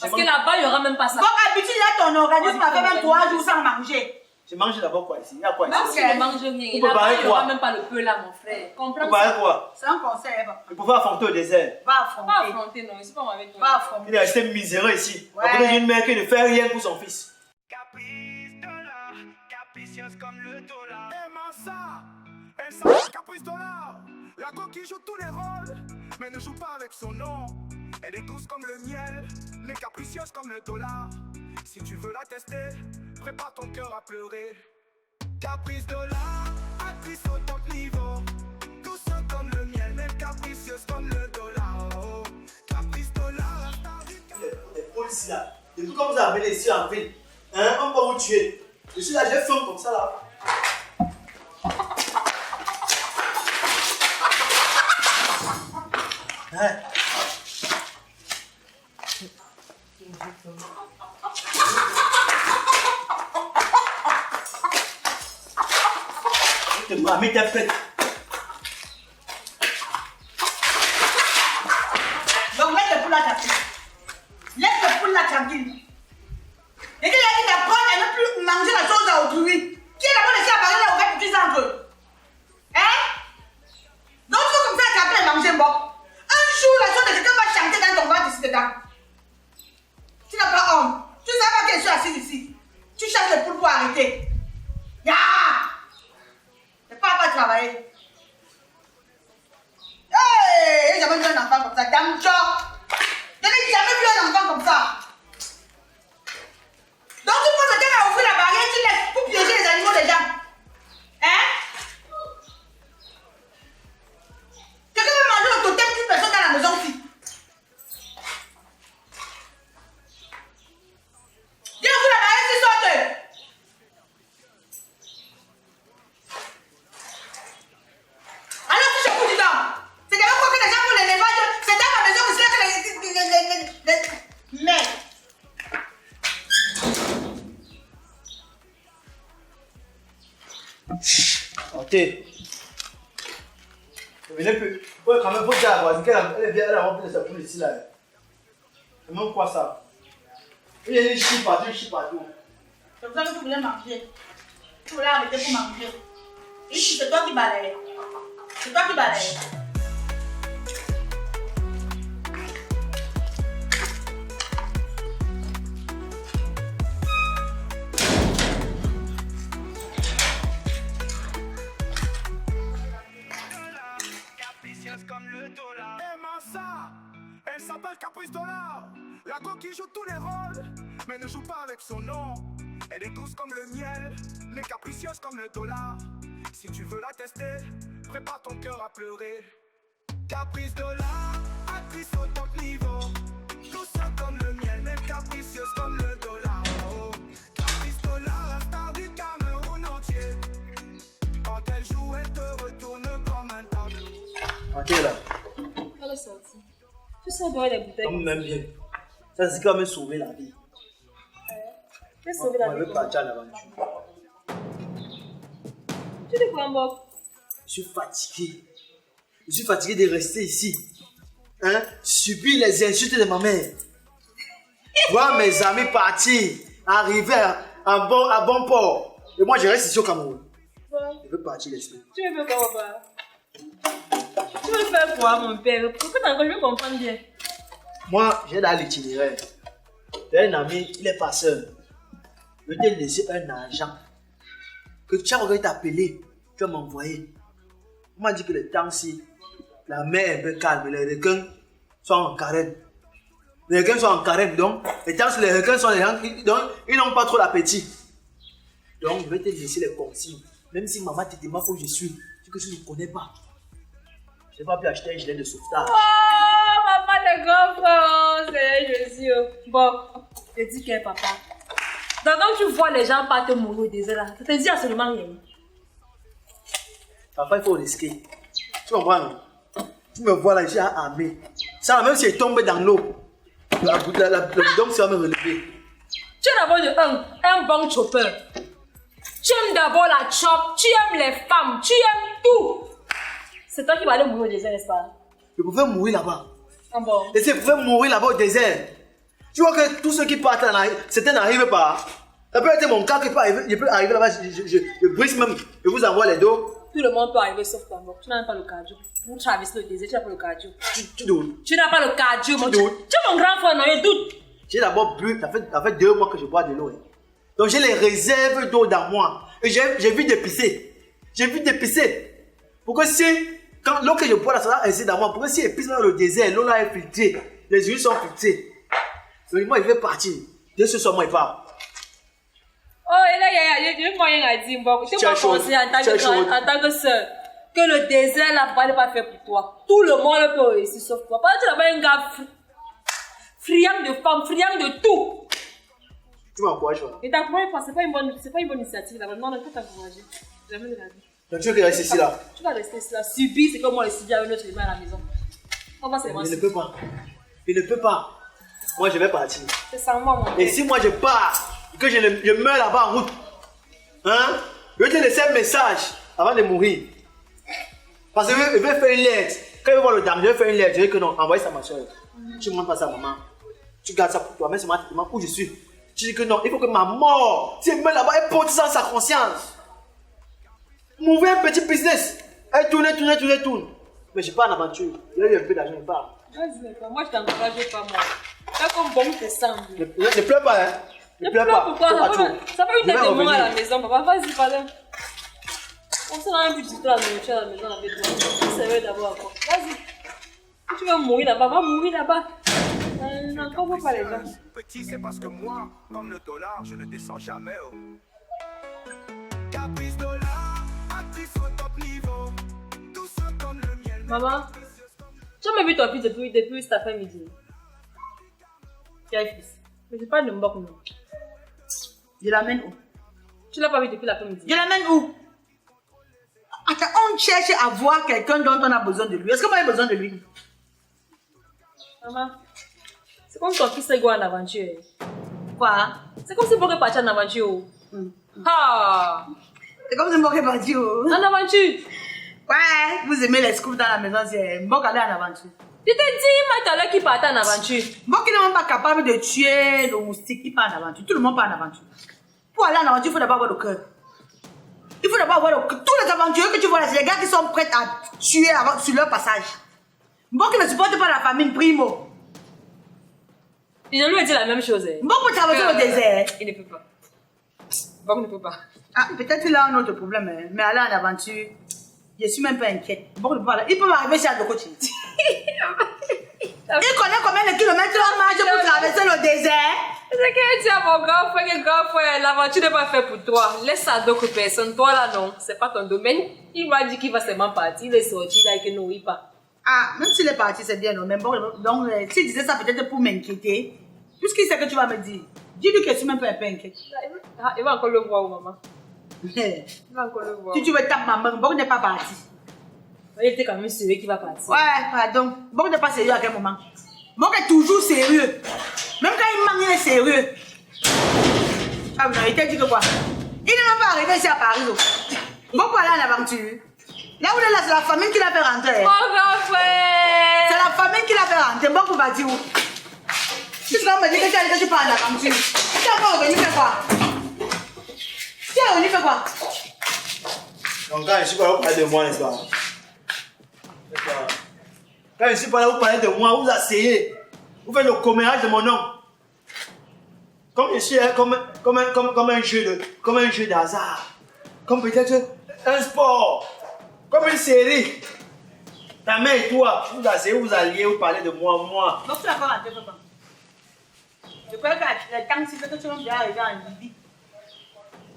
Parce que là-bas, il n'y aura même pas ça. Donc, habitude, là, ton organisme a fait même 3 jours sans manger. J'ai mangé d'abord quoi ici? Il y a quoi ici? Parce qu'il ne mange rien. Là-bas, il n'y aura même pas le peu là, mon frère. Comprends? Vous parlez quoi? C'est un conseil. Il faut affronter au désert. Va affronter. Pas affronter, non. C'est pas moi avec toi. Va affronter. Il est resté miséreux ici. Ouais. À côté d'une mère qui ne fait rien pour son fils. Caprice dollar, capricieuse comme le dollar. Aimant ça, elle s'appelle Caprice dollar. La go qui joue tous les rôles, mais ne joue pas avec son nom. Elle est douce comme le miel, mais capricieuse comme le dollar. Si tu veux la tester, prépare ton cœur à pleurer. Caprice dollar, actrice au top niveau. Douce comme le miel, mais capricieuse comme le dollar. Oh. Caprice dollar, la star du Les policiers là, depuis quand vous avez amené ici en ville, hein, on va vous tuer. Je suis là, j'ai faim comme ça là. Hein? Je te ramène ta fête. Donc, laisse le poule là tranquille. Laisse le poule là tranquille. Et qu'il a dit d'apprendre à ne plus manger la chose à autrui. Qui est d'abord laissé apparaître là au fait petits entre eux? Hein? Donc, tu vas comme ça t'appeler à manger un boc. Un jour, la chose de quelqu'un va chanter dans ton ventre ici dedans. Tu n'as pas honte. Tu ne sais pas qu'elle soit assise ici. Tu cherches le poule pour arrêter. Ya! Le papa va travailler. Hey! J'ai jamais vu un enfant comme ça. Dame Joe! Je n'ai jamais vu un enfant comme ça. Donc tu poses le temps à ouvrir la barrière, tu laisses pour piéger les animaux des gens. Hein? Quelqu'un va manger le totem d'une personne dans la maison aussi. Viens ouvrir la barrière, tu sortes. Alors si je vous dis non, c'est déjà quoi que les gens font l'élevage, c'est dans la maison aussi là que les... Merde. Ok. Venez plus. Faut quand même dire à la voisine qu'elle vient, elle a rempli de sa poule ici là. C'est même quoi ça? Il y a des chips partout, C'est pour ça que tu voulais manger. Tu voulais arrêter pour manger. Ici, c'est toi qui balaye. C'est toi qui balaye. capricieuse comme le dollar. Aimant ça, elle s'appelle Caprice dollar. La go qui joue tous les rôles, mais ne joue pas avec son nom. Elle est douce comme le miel, mais capricieuse comme le dollar. Si tu veux la tester, prépare ton cœur à pleurer. Caprice dollar, actrice au top niveau. Douce comme le miel, mais capricieuse comme le dollar. Oh. Caprice dollar, la star du Cameroun entier. Quand elle joue, elle te retourne comme un tableau. Ok là. Elle est sortie. Tu sais, doit les bouteilles. On m'aime bien. Ça c'est quand même sauver la vie. Tu sauver la On vie. veut partir à l'aventure. Tu dis quoi, Mbok? Je suis fatigué. Je suis fatigué de rester ici. Hein? Subir les insultes de ma mère. Voir mes amis partir, arriver à bon port. Et moi je reste ici au Cameroun. Ouais. Je veux partir l'esprit. Tu veux faire quoi, papa? Tu veux faire quoi, mon père? Pourquoi t'as je veux comprendre bien? Moi, j'ai dans l'itinéraire. J'ai un ami, il est passeur. Je vais te laisser un argent. Que tu as regardé t'appeler, tu vas m'envoyer. On m'a dit que le temps-ci, la mer est un peu calme, les requins sont en carême. Les requins sont en carême, donc les temps, les requins sont les gens, donc ils n'ont pas trop l'appétit. Donc je vais te laisser les consignes. Même si maman te demande où je suis, c'est que je ne connais pas. Je n'ai pas pu acheter un gilet de sauvetage. Oh, papa de grand frère, Seigneur Jésus. Bon, je dis que papa. Donc, quand tu vois les gens partir mourir au désert là, ça te dit absolument rien. Papa, il faut risquer. Tu comprends, non? Tu me vois là, j'ai armé. Ça, même si elle tombe dans l'eau, le bidon ça va me relever. Tu es d'abord un bon chopper. Tu aimes d'abord la chop, tu aimes les femmes, tu aimes tout. C'est toi qui vas aller mourir au désert, n'est-ce pas? Je pouvais mourir là-bas. Ah bon? Et si je pouvais mourir là-bas au désert, Tu vois que tous ceux qui partent, certains n'arrivent pas. Ça peut être mon cas qui peut arriver, je peux arriver là-bas, je brise même, je vous envoie les dos. Tout le monde peut arriver sauf toi. Tu n'as pas le cardio. Pour traverser le désert, tu n'as pas le cardio. Tu doutes. Tu n'as pas le cardio, mon doutes. Tu es mon grand frère, non, il doute. J'ai d'abord bu, ça fait 2 mois que je bois de l'eau. Hein. Donc j'ai les réserves d'eau dans moi. Et j'ai vu d'épicer. J'ai vu d'épicer. Pour que si, quand l'eau que je bois là, ça va rester dans moi. Pour que si épice dans le désert, l'eau là est filtrée. Les huiles sont filtrées. Donc moi, il veut partir. Dès ce soir, moi, il part. Oh, et là, il y a moyen à dire, bon, je peux penser en tant que soeur que le désert là-bas n'est pas fait pour toi. Tout le monde peut réussir sauf toi. Parce que tu n'as pas un gars friand de femmes, friand de tout. Tu m'encourages, quoi. Et t'encourages pas, c'est pas une bonne initiative là-bas. Non, ne pas t'encourager. Jamais de la vie. Donc tu veux qu'il reste ici là? Tu vas rester ici là. Subir, c'est comme moi, le subir avec notre humain à la maison. Comment c'est moi? Il ne peut pas. Il ne peut pas. Moi, je vais partir. C'est sans moi, mon Et si moi je pars, que je meurs là-bas en route, hein, je vais te laisser un message avant de mourir. Parce que je vais faire une lettre. Quand je vais voir le dame, je vais faire une lettre. Je vais que non, envoyez ça à ma soeur. Tu ne montres pas ça à maman. Tu gardes ça pour toi. Même si maman te demande où je suis. Tu dis que non, il faut que ma mort, si elle meurt là-bas, elle porte ça dans sa conscience. M'ouvrir un petit business. Elle tourne. Mais je ne suis pas en aventure. Il y a eu un peu d'argent, je pars. Vas-y, moi je t'encourage pas, moi. C'est comme bon te semble. Ne pleure pas, hein. Ne pleure pas. Pourquoi? Ça va une tête de moi à la maison, papa. Vas-y, pardon. On s'en a un petit peu à la nourriture à la maison avec toi. C'est vrai d'abord. Vas-y. Si tu veux mourir là-bas, va mourir là-bas. Non, ne comprends pas les gens. Petit, c'est parce que moi, comme le dollar, je ne descends jamais. Oh. Caprice dollar, actrice au top niveau. Tout ça comme le miel. Maman, tu as même vu ton fils depuis cet après-midi. Quel fils? Mais je parle de Mbok, non. Je l'amène où? Tu l'as pas vu depuis l'après-midi. Je l'amène où? Attends, on cherche à voir quelqu'un dont on a besoin de lui. Est-ce que moi j'ai besoin de lui? Maman, c'est comme ton fils est en aventure. Quoi? C'est comme si Mbok est parti en aventure. Ah! C'est comme si Mbok est parti où? En aventure! Ouais, vous aimez les scoops dans la maison, c'est Mbok aller en aventure. Je t'ai dit, tout à l'heure qu'il partait en aventure. Mbok n'est même pas capable de tuer le moustique, il part en aventure. Tout le monde part en aventure. Pour aller en aventure, il faut d'abord avoir le cœur. Il faut d'abord avoir le cœur. Tous les aventuriers que tu vois là, c'est les gars qui sont prêts à tuer sur leur passage. Mbok ne supporte pas la famine, primo. Il lui a dit la même chose. Mbok peut traverser le désert. Il ne peut pas. Mbok ne peut pas. Ah, peut-être qu'il a un autre problème, hein. Mais aller en aventure, je suis même pas inquiète. Mbok ne peut pas aller. Il peut m'arriver chez Adokochi. Il connaît combien de kilomètres on marche pour traverser le désert. C'est que tu as mon grand frère, l'aventure n'est pas faite pour toi. Laisse ça à d'autres personnes. Toi là, non, c'est pas ton domaine. Il m'a dit qu'il va seulement partir. Il est sorti là et qu'il ne nourrit pas. Ah, même s'il est parti, c'est bien, non. Mais bon, donc, s'il disait ça peut-être pour m'inquiéter, puisqu'il sait que tu vas me dire, dis-lui que je suis même pas un peu inquiète. Il va encore le voir, maman. Il va encore le voir. Si tu veux taper maman, Mbok n'est pas parti. Il était quand même sérieux qu'il va partir. Ouais, pardon. Mbok n'est pas sérieux à quel moment? Mbok est toujours sérieux. Même quand il manque, il est sérieux. Ah non, il t'a dit que quoi? Il n'est même pas arrivé ici à Paris. Mbok va aller en aventure. Là où il est là, c'est la famille qui l'a fait rentrer. Mon grand frère! C'est la famille qui l'a fait rentrer. Mbok va dire où? Tu vas me dire que tu pars en aventure. Tu vas pas revenir faire quoi? Tu vas revenir faire quoi? Donc quand je suis pas là, vous parlez de moi, n'est-ce pas? Quand je suis pas là, vous parlez de moi, vous asseyez. Vous faites le commérage de mon nom. Comme je suis comme un jeu de hasard. Comme peut-être un sport. Comme une série. Ta mère et toi, vous asseyez, vous alliez, vous parlez de moi. Donc tu vas pas rentrer, papa. Je crois que le temps si que tu vas bien arriver en Libye.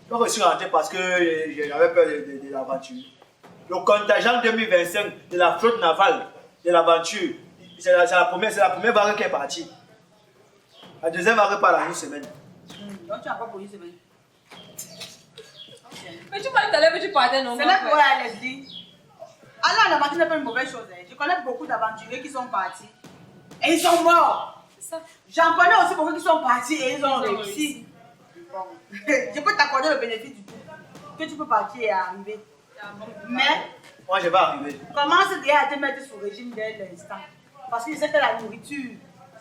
Donc je suis rentré parce que j'avais peur de l'aventure. Le contingent 2025 de la flotte navale de l'aventure, c'est la première vague qui est partie. La deuxième vague part dans une semaine. Donc tu n'as pas pour une semaine. Mais tu parles tout à l'heure que tu partais, non? C'est là pour la Leslie. Alors la l'aventure n'est pas une mauvaise chose. Je connais beaucoup d'aventuriers qui sont partis. Et ils sont morts. C'est ça. J'en connais aussi beaucoup qui sont partis et ils ont réussi. Je peux t'accorder le bénéfice du tout. Que tu peux partir et arriver. Mais, moi je vais arriver. commence déjà à te mettre sous régime dès l'instant. Parce que je sais que la nourriture,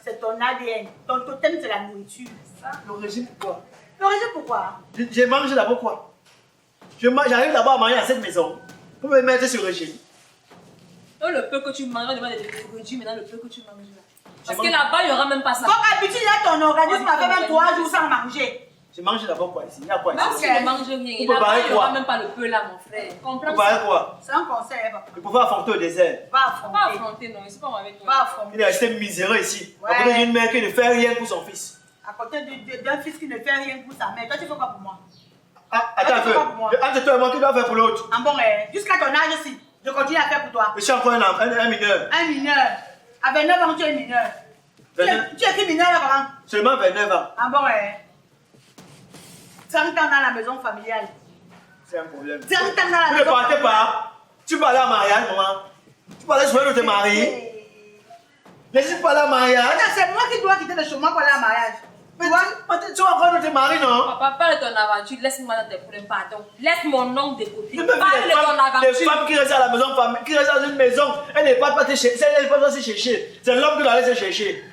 C'est ton ADN. Ton totem, c'est la nourriture. Le régime, pourquoi? Le régime, pourquoi? Je mange d'abord quoi? J'arrive d'abord à manger à cette maison. Pour me mettre sur le régime. Donc le peu que tu manges, on demande de réduire maintenant le peu que tu manges là. Parce que là-bas, il n'y aura même pas ça. Comme habitude, là, ton organisme a fait même 3 jours sans manger. Je mange d'abord quoi ici? Il y a quoi Même ici? si on mange rien, là-bas, il n'y aura même pas le peu là, mon frère. Comprends Vous parlez quoi? C'est un conseil, papa. Il pouvait affronter au désert. Pas Pas affronter. affronter, non, c'est pas moi avec toi. Pas affronter. Il est resté miséreux ici. Ouais. À côté d'une mère qui ne fait rien pour son fils. À côté d'un fils qui ne fait rien pour sa mère. Toi, tu fais quoi pour moi? Ah, attends un peu. Entre toi et moi, qui doit faire pour l'autre? Ah bon, jusqu'à ton âge aussi, je continue à faire pour toi. Je suis encore un mineur. Un mineur. À 29 ans, tu es mineur. Tu es qui mineur là, comment? Seulement 29 ans. Ah bon, 30 ans dans la maison familiale. C'est un problème. 30 ans dans la Tu ne maison partais familiale. pas. Tu parlais à mariage, maman. Tu parlais sur de tes maris. Laisse-moi parler à mariage. Attends, c'est moi qui dois quitter le chômage pour aller à mariage. Mais tu vas encore de tes maris, non? Papa, parle de ton aventure, laisse-moi dans tes problèmes, pardon. Laisse mon nom de côté. Tu peux Parle de ton les aventure. femmes qui restent à la maison, qui restent dans une maison, elles ne partent pas te chercher. Elles ne partent pas se chercher. C'est l'homme qui doit aller se chercher.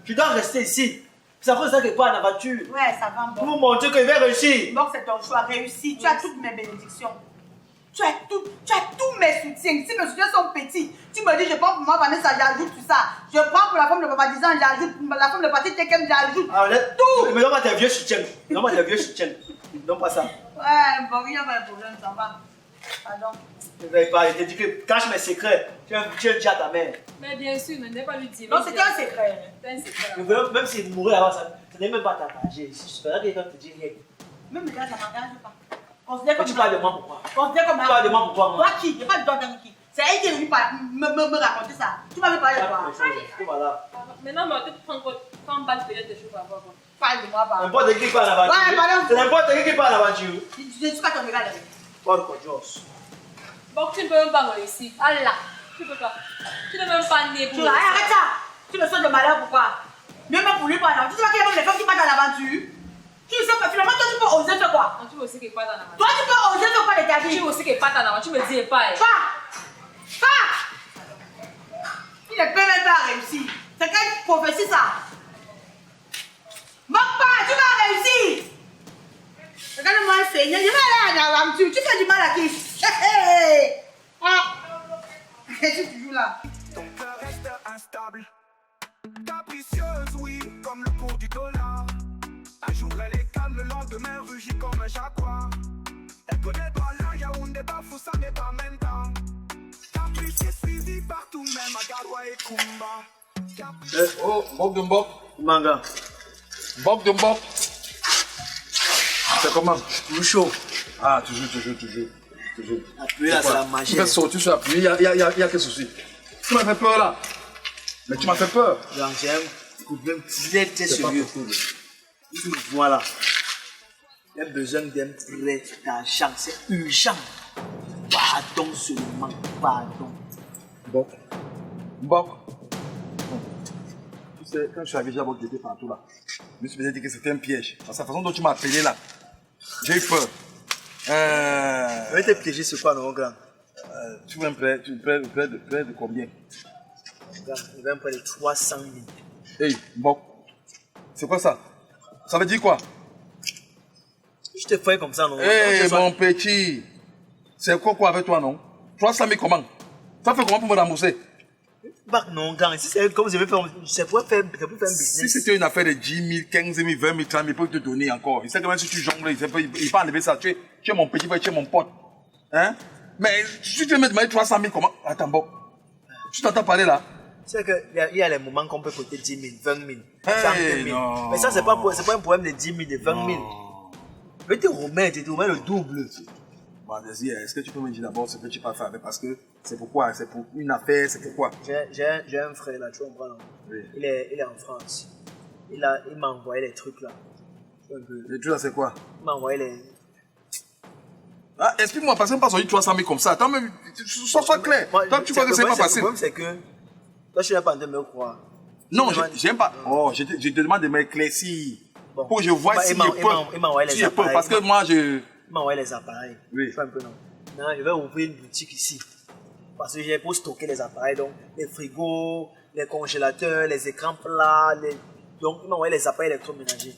Tu dois rester ici. C'est à cause de ça qu'il pas en aventure. Ouais, ça va, Pour bon. vous montrer qu'il va réussir. Donc, c'est ton choix réussi. Tu as toutes mes bénédictions. Tu as tous mes soutiens. Si mes soutiens sont petits, tu me dis, je prends pour moi, Vanessa, j'ajoute tout ça. Je prends pour la femme de papa disant, j'ajoute. Pour la femme de Patrick Tekem, j'ajoute. Tout. Mais non, pas tes vieux soutiens. Non, pas tes vieux soutiens. Non, pas ça. Ouais, bon, il n'y a pas de problème, ça va. Pardon. Je ne vais pas. Je te dis que cache mes secrets. Tu as dit à ta mère. Mais bien sûr, ne n'est pas lui dire. Non, c'était un secret. C'est un secret. Je veux, même si vous mourrez avant ça, ça n'est même pas t'engager. Si je ferais que quelqu'un te dit rien. Même là, ça m'engage pas. Considère Mais comme tu parles de moi pourquoi? Considère comme Tu parles de moi pourquoi, moi? Toi qui? Je parle de toi dans qui? C'est elle qui est venue me raconter ça. Tu m'avais parlé de toi. Voilà. Maintenant, on va peut-être prendre balle peut-être des choses à voir. Parle de moi, pardon. N'importe qui parle à l'aventure. Ouais, pardon. C'est n'importe qui parle à l'aventure. Je ne suis pas ton regard. Paul Kodjos. Bon, tu ne peux même pas réussir. Allah, tu peux pas. Tu ne peux même pas nier pour Tu arrête ça. Tu me sens de malheur, pourquoi? Même pour lui, par exemple. Tu sais pas qu'il y a même les femmes qui partent à l'aventure. Tu sais pas, finalement, toi, tu peux oser faire quoi? Tu veux aussi qu'il parte en avant. Toi, tu peux oser faire quoi de ta vie? Tu veux aussi qu'il parte en avant. Tu me dis pas. Pas. Il ne peut même pas réussir. C'est quelle prophétie ça? Moque pas, tu vas réussir. Regarde-moi un seigneur, je vais aller à l'aventure. Tu fais du mal à qui? Ah. Je suis toujours là. Ton cœur reste instable, capricieuse, oui, comme le cours du dollar. Un jour elle est calme, le lendemain rugit comme un jaguar. Elle connaît pas la Yaoundé, Bafoussa, mais pas maintenant. Capricieux suivi partout, même à Garoua et Kumba. Oh, Mbok de Mbok. Manga. Mbok de Mbok. C'est comment? Toujours chaud. Ah, toujours. Appuyé là, c'est la magie. Tu fais sortir sur appui, il y a quel souci? Tu m'as fait peur là. Mais tu m'as fait peur. Donc, j'aime. Écoute, même si t'es C'est pas sérieux. possible. Tu me vois là. Il y a besoin d'un prêt d'argent. C'est urgent. Pardon seulement. Pardon. Mbok. Tu sais, quand je suis arrivé à Mbok, j'étais partout là. Je me suis dit que c'était un piège. Parce que la façon dont tu m'as appelé là, j'ai eu peur. Je vais te piéger sur quoi, non, grand? Tu veux un prêt de combien? Il va me prêt de 300 000. Hey, Mbok. C'est quoi ça? Ça veut dire quoi? Je te fais comme ça, non? Hey, mon petit. C'est quoi avec toi, non? 300 000 comment? Ça fait comment pour me rembourser? Bah, non, grand. Si c'est comme je vais faire, c'est pour faire un business. Si c'était une affaire de 10 000, 15 000, 20 000, 30 000, il peut te donner encore. Il sait que même si tu jongles, il peut enlever ça. Tu es mon petit frère, tu es mon pote. Hein? Mais si tu veux me demander 300 000, comment? Attends, bon. Tu t'entends parler là? C'est qu'il y a les moments qu'on peut coter 10 000, 20 000, 30 000. Non. Mais ça, c'est pas un problème de 10 000, de 20 000. Mais tu remets le double. Bon, vas-y, est-ce que tu peux me dire d'abord ce que tu peux faire avec? Parce que c'est pourquoi? C'est pour une affaire, c'est pourquoi? J'ai un frère là, tu comprends? Oui. Il est en France. Il m'a envoyé les trucs là. Et tout là, c'est quoi? Il m'a envoyé les. Ah, explique-moi, parce qu'on passe sur 300 000 comme ça. Attends, mais sois clair. Toi, tu vois que c'est pas facile. Le problème, c'est que. Toi, je n'es pas en train de me croire. Non, j'aime pas. Oh, je te demande de m'éclaircir. Bon. Pour que je vois si je peux. Il m'a envoyé les Si je peux, appareils. parce que moi, je. Il m'a envoyé les appareils. Oui. Je fais un peu non. Maintenant, je vais ouvrir une boutique ici. Parce que j'ai pour stocker les appareils, donc les frigos, les congélateurs, les écrans plats, donc il m'a envoyé les appareils électroménagers.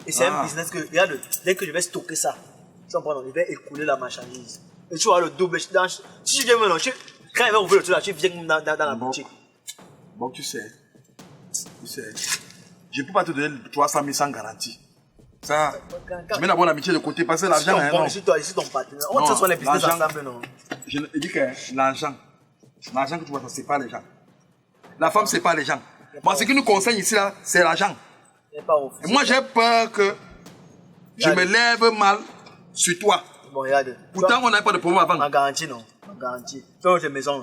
Et c'est un business que, regarde, dès que je vais stocker ça, je vais écouler la marchandise. Et tu vois le double. Si je viens maintenant, quand il va ouvrir le truc là, tu viens dans la boutique. Bon, tu sais, je ne peux pas te donner 300 000 sans garantie. Ça, je mets la bonne amitié de côté parce que l'argent est non. Ici, ton partenaire. On se soit les business ensemble, non? Je dis que l'argent que tu vois, c'est pas les gens. La femme, c'est pas les gens. Moi, ce qui nous conseille ici, là, c'est l'argent. Et moi, j'ai peur que je me lève mal sur toi. Bon, regarde. Pourtant, on n'a pas de problème avant. En garantie, non. En garantie. Tu as tes maisons.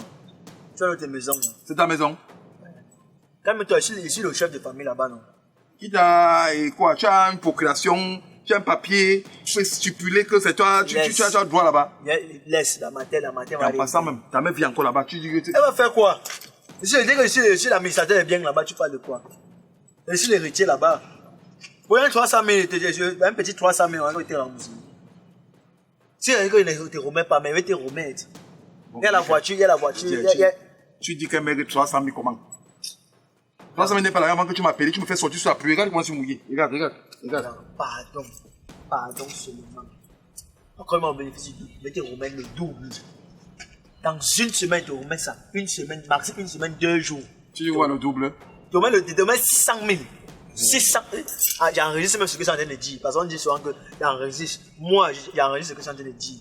C'est ta maison. Calme-toi, ici le chef de famille là-bas, non? Qui t'a quoi? Tu as une procréation, tu as un papier, tu peux stipuler que c'est toi, tu as le droit là-bas. Laisse, la matière va en passant même, ta mère vit encore là-bas. Elle va faire quoi? Ici, l'administrateur est bien là-bas, tu parles de quoi? Ici, l'héritier là-bas. Pour un 300 000, un petit 300 000, on va te rembourser. Si il ne te remet pas, mais il va te remettre. Il y a la voiture, Tu dis qu'un mec de 300 000 comment? 300 000 n'est pas là avant que tu m'appelles, tu me fais sortir sur la pluie. Regarde comment je suis mouillé. Regarde. Pardon seulement. Encore on bénéficie, je vais te remettre le double. Dans une semaine, tu remets ça. Une semaine, maximum une semaine, 2 jours. Tu vois le double? Tu remets 600 000. 600 000. Ah, j'enregistre même ce que je suis en train de dire. Parce qu'on dit souvent que j'enregistre. Moi, j'enregistre ce que je suis en train de dire.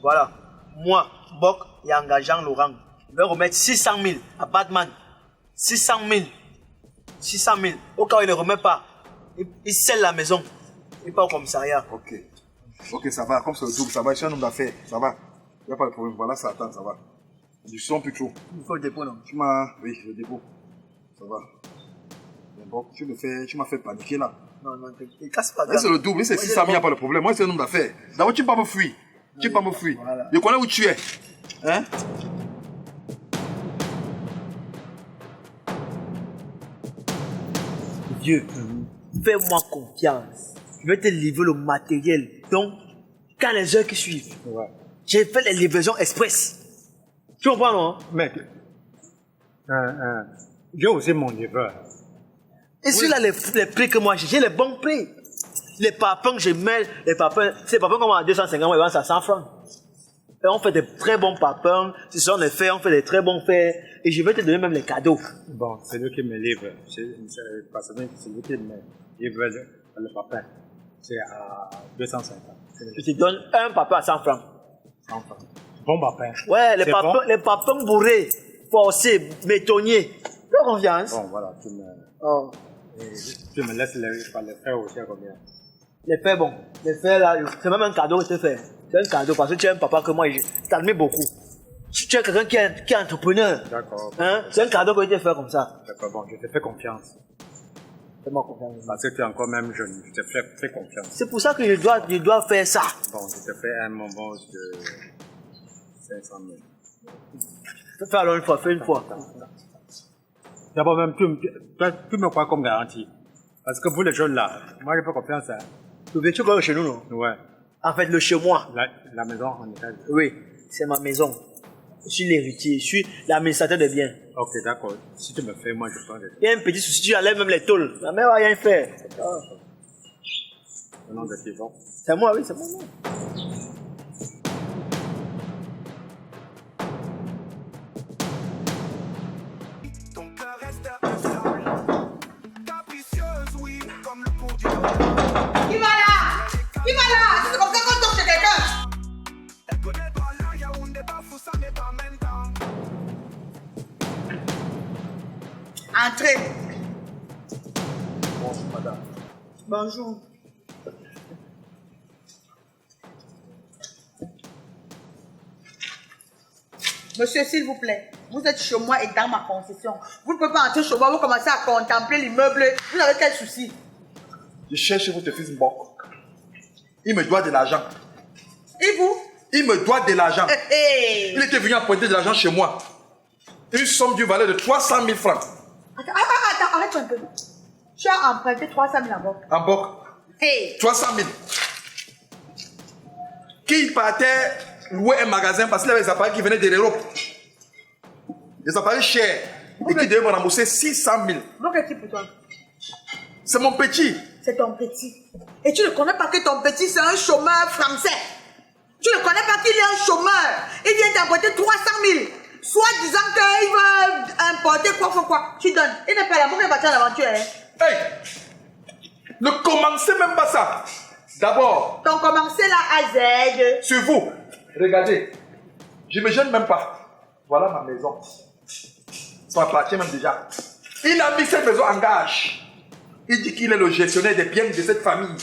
Voilà. Moi, Bok et engageant Laurent, je vais remettre 600 000 à Batman. 600 000. 600 000. Au cas où il ne remet pas, il scelle la maison. Il part au commissariat. Ok, ça va. Comme c'est le double, ça va. Je suis un homme d'affaires. Ça va. Il n'y a pas de problème. Voilà, ça attend, ça va. Je sens plus trop. Il faut le dépôt, non? Oui, le dépôt. Ça va. Mais bon, tu m'as fait paniquer là. Non, il casse pas. C'est le double, c'est 600 000, il n'y a pas de problème. Moi, c'est un homme d'affaires. D'abord, tu ne peux pas me fuir. Voilà. Je connais où tu es. Hein? Dieu, fais-moi confiance. Je vais te livrer le matériel. Donc, quand les heures qui suivent, j'ai fait les livraisons express. Tu comprends, non? Mec, j'ai aussi mon livreur. Et celui-là, les prix que moi j'ai les bons prix. Les parpaings que je mets, c'est parpaings qu'on vend à 250, on vend ça à 100 francs. Et on fait des très bons parpaings, ce sont des faits, on fait des très bons faits. Et je vais te donner même les cadeaux. Bon, c'est lui qui me livre. C'est lui qui me livre le parpaing. C'est à 250. Je te donne un parpaing à 100 francs. 100 francs. Bon parpaing. Ouais, les parpaings bourrés, forcés, bétonniers. Fais confiance. Bon, voilà, tu me laisses les faire aussi à combien? Les faits, bon. Les faits, là, c'est même un cadeau que je te fais. C'est un cadeau parce que tu es un papa que moi, je t'admire beaucoup. Tu es quelqu'un qui est entrepreneur. D'accord. Hein? C'est un cadeau que je te fais comme ça. D'accord, bon, je te fais confiance. Fais-moi confiance. Parce que tu es encore même jeune, je te fais confiance. C'est pour ça que je dois faire ça. Bon, je te fais un moment de 500 000. Fais alors une fois, fais une fois. D'abord même, tu me crois comme garantie. Parce que vous les jeunes là, moi je fais confiance à... Tu veux que chez nous, non? Ouais. En fait, le chez moi. La maison en étage. Oui, c'est ma maison. Je suis l'héritier, je suis l'administrateur de biens. Ok, d'accord. Si tu me fais, moi je prends des... Il y a un petit souci, tu enlèves même les tôles. Ma mère va rien faire. Le nom de Kivon. C'est moi, oui, c'est moi. Ton cœur reste instable, capricieuse, oui, comme le cours du nord. Qui va là? C'est comme ça qu'on tombe chez quelqu'un. Elle connaît pas là, y'a un débat fou, ça n'est pas maintenant. Entrez. Bonjour, madame. Bonjour. Monsieur, s'il vous plaît, vous êtes chez moi et dans ma concession. Vous ne pouvez pas entrer chez moi, vous commencez à contempler l'immeuble. Vous avez quel souci? Je cherche votre fils Mbok. Il me doit de l'argent. Et vous? Il me doit de l'argent. Hey. Il était venu apporter de l'argent chez moi. Une somme d'une valeur de 300 000 francs. Attends, arrête un peu. Tu as emprunté 300 000 à Mbok. En Mbok. Hey. 300 000. Qui partait louer un magasin parce qu'il avait des appareils qui venaient de l'Europe. Des appareils chers. et qui devait me rembourser 600 000. Donc, qu'est-ce pour toi? C'est mon petit. C'est ton petit. Et tu ne connais pas que ton petit, c'est un chômeur français. Tu ne connais pas qu'il est un chômeur. Il vient t'apporter 300 000. Soit disant qu'il veut importer quoi. Tu donnes. Il n'est pas là. Pourquoi il va partir à l'aventure? Hein? Hey! Ne commencez même pas ça. D'abord. Donc, commencez là à Z. Sur vous. Regardez. Je ne me gêne même pas. Voilà ma maison. Ça m'appartient même déjà. Il a mis cette maison en gage. Il dit qu'il est le gestionnaire des biens de cette famille.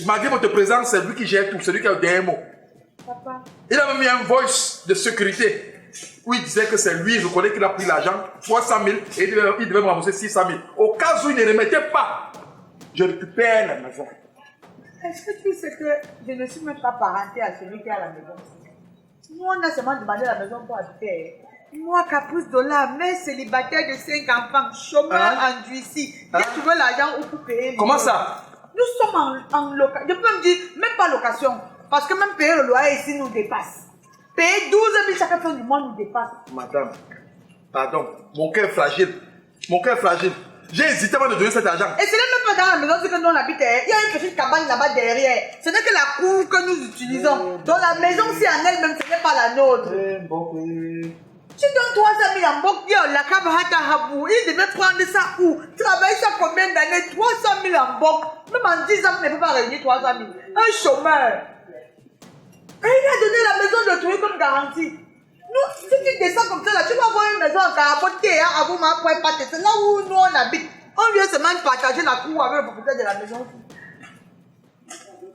Malgré votre présence, c'est lui qui gère tout. C'est lui qui a le dernier mot. Papa. Il a même mis un voice de sécurité où il disait que c'est lui, je connais qu'il a pris l'argent, 300 000, et il devait me rembourser 600 000. Au cas où il ne remettait pas, je récupère la maison. Est-ce que tu sais que je ne suis même pas parenté à celui qui a la maison? Nous, on a seulement demandé la maison pour habiter. Moi, Caprice Dollar, mère célibataire de 5 enfants, chômeur en ici. Dès que tu veux l'argent ou pour payer. Comment ça? Nous sommes en location. Je peux me dire, même pas location. Parce que même payer le loyer ici nous dépasse. Payer 12 000 chaque fin du mois nous dépasse. Madame, pardon, mon cœur est fragile. Mon cœur est fragile. J'ai hésité avant de donner cet argent. Et ce n'est même pas dans la maison que nous on habite. Il y a une petite cabane là-bas derrière. Ce n'est que la cour que nous utilisons. Donc la maison, si en elle-même, ce n'est pas la nôtre. Tu donnes 300 000 en Bok, la Kabahata Habou, il devait prendre ça où? Travailler ça combien d'années? 300 000 en Bok. Même en 10 ans, il ne peut pas réunir 300 000. Un chômeur. Et il a donné la maison de Toué comme garantie. Nous, si tu descends comme ça, là, tu vas avoir une maison en carapoté, à vous, ma pointe pâté. C'est là où nous on habite. On vient seulement partager la cour avec le propriétaire de la maison.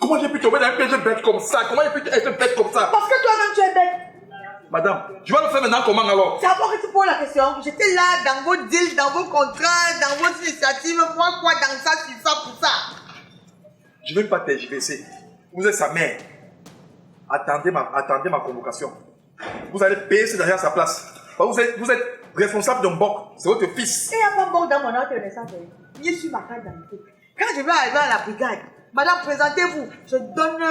Comment j'ai pu tomber dans un piège bête comme ça? Comment j'ai pu être bête comme ça? Parce que toi-même, tu es bête. Madame, je vais le faire maintenant comment alors? C'est d'abord que tu poses la question. J'étais là dans vos deals, dans vos contrats, dans vos initiatives. Moi, quoi, dans ça, sur ça, pour ça. Je ne vais pas tergiverser. Vous êtes sa mère. Attendez ma convocation. Vous allez payer cet argent à sa place. Vous êtes responsable d'un boc. C'est votre fils. Il n'y a pas de boc dans mon acte de naissance. Je suis ma carte d'identité. Quand je vais arriver à la brigade, madame, présentez-vous. Je donne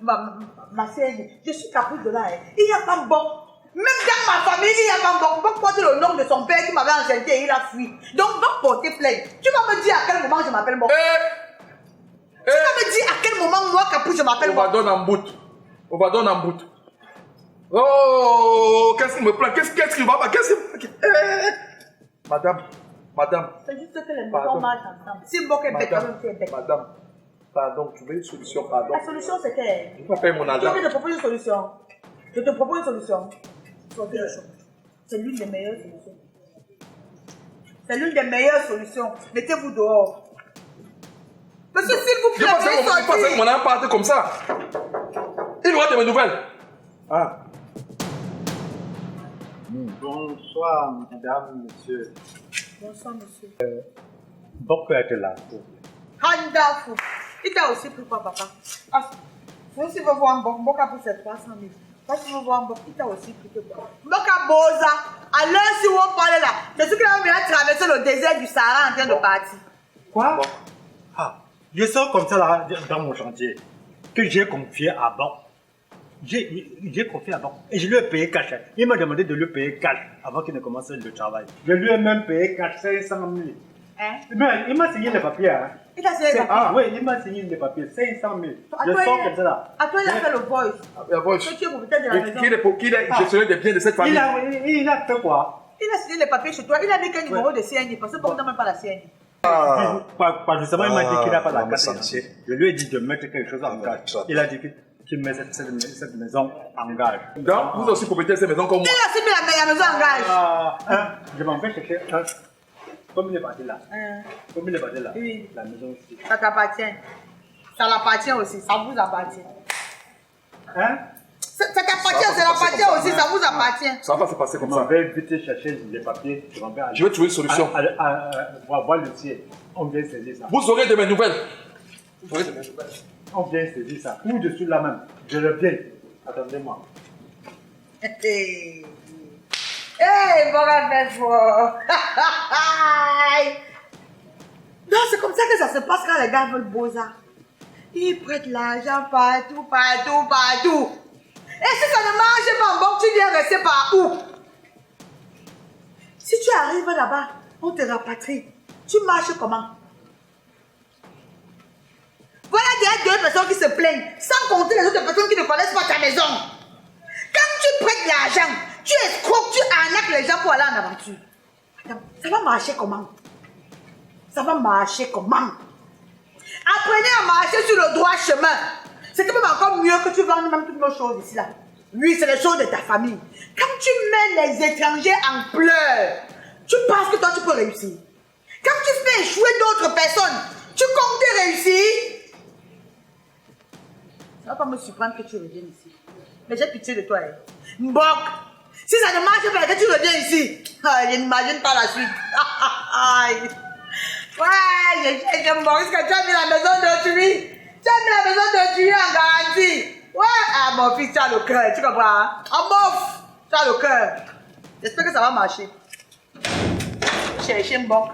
ma CNI. Je suis Caprice Dollar. Il n'y a pas de boc. Même dans ma famille, il n'y a pas de boc. Boc porte le nom de son père qui m'avait enchanté et il a fui. Donc, boc porter plainte. Tu vas me dire à quel moment je m'appelle boc. Tu vas me dire à quel moment moi, Caprice, je m'appelle boc. On va donner en bout. On va donner en bout. Oh, qu'est-ce qu'il me plaint? Qu'est-ce qu'il va pas? Madame. C'est juste que les maisons marchent ensemble. Si Bok est bête, même tu es bête. Madame, pardon, tu veux une solution, pardon. La solution, c'était. Je vais payer mon argent. Je te propose une solution. Je te propose une solution. C'est l'une des meilleures solutions. C'est l'une des meilleures solutions. Mettez-vous dehors. Monsieur, s'il vous plaît, je pense que mon argent parte comme ça. Il aura de mes nouvelles. Ah. Bonsoir, madame, monsieur. Bonsoir, monsieur. Bok peut être là. Handafu. Il t'a aussi pris quoi, papa? Ah, si vous voyez un Bok a pris ses 300 000. Parce que vous voyez un Bok, il t'a aussi pris quoi? Bok a Boza. À l'heure si on parlait là, c'est ce qu'il a traversé le désert du Sahara en train de partir. Quoi? Ah, je sors comme ça là, dans mon chantier, que j'ai confié à Bok. J'ai confié à Bok et je lui ai payé cash. Il m'a demandé de lui payer cash avant qu'il ne commence le travail. Je lui ai même payé cash 500 000. Hein? Mais il m'a signé les papiers. Hein. Il a signé les papiers? Ah oui, il m'a signé les papiers, 500 000. Je sors comme ça là. À toi, il a fait le voice. Le voice. Que tu es propriétaire de la maison. Qui est gestionnaire des biens de cette famille? Il a fait quoi? Il a signé les papiers chez toi. Il a mis quel numéro de CNI parce que Bok n'a même pas la CNI. Pas justement, il m'a dit qu'il n'a pas la carte d'identité. Je lui ai dit de mettre quelque chose en gage. Il a dit qu'il met cette maison en gage. Donc, vous êtes aussi propriétaire de cette maison comme moi. Il a signé la maison en gage. Je m'en vais chercher un. Comme il est parti là. Comme il est parti là. Oui. La maison aussi. Ça t'appartient. Ça l'appartient aussi. Ça vous appartient. Hein? Ça t'appartient, ça l'appartient aussi. Ça vous appartient. Ça va se passer comme Je ça. m'en vais vite chercher les papiers. Je vais trouver une solution. Voir le ciel. On vient saisir ça. Vous aurez de mes nouvelles. On vient saisir ça. Ou dessus là même. Je reviens. Attendez-moi. Hey, bon fort. Non, c'est comme ça que ça se passe quand les gars veulent Boza. Ils prêtent l'argent partout. Et si ça ne marche pas, bon, tu viens rester par où? Si tu arrives là-bas, on te rapatrie. Tu marches comment? Voilà déjà 2 personnes qui se plaignent, sans compter les autres personnes qui ne connaissent pas ta maison. Quand tu prêtes l'argent, tu escroques, tu arnaques les gens pour aller en aventure. Attends, ça va marcher comment? Ça va marcher comment? Apprenez à marcher sur le droit chemin. C'est quand même encore mieux que tu vendes même toutes nos choses ici là. Oui, c'est les choses de ta famille. Quand tu mets les étrangers en pleurs, tu penses que toi tu peux réussir. Quand tu fais échouer d'autres personnes, tu comptes réussir. Ça va pas me surprendre que tu reviennes ici. Mais j'ai pitié de toi. Hein. Mbok, si ça ne marche pas, que tu reviens ici. Je n'imagine pas la suite. Ouais, je Maurice, que tu as mis la maison d'autrui. Tu as mis la maison d'autrui en garantie. Ouais, ah mon fils, tu as le cœur, tu comprends? Hein? En bof, tu as le cœur. J'espère que ça va marcher. Chercher Mbok.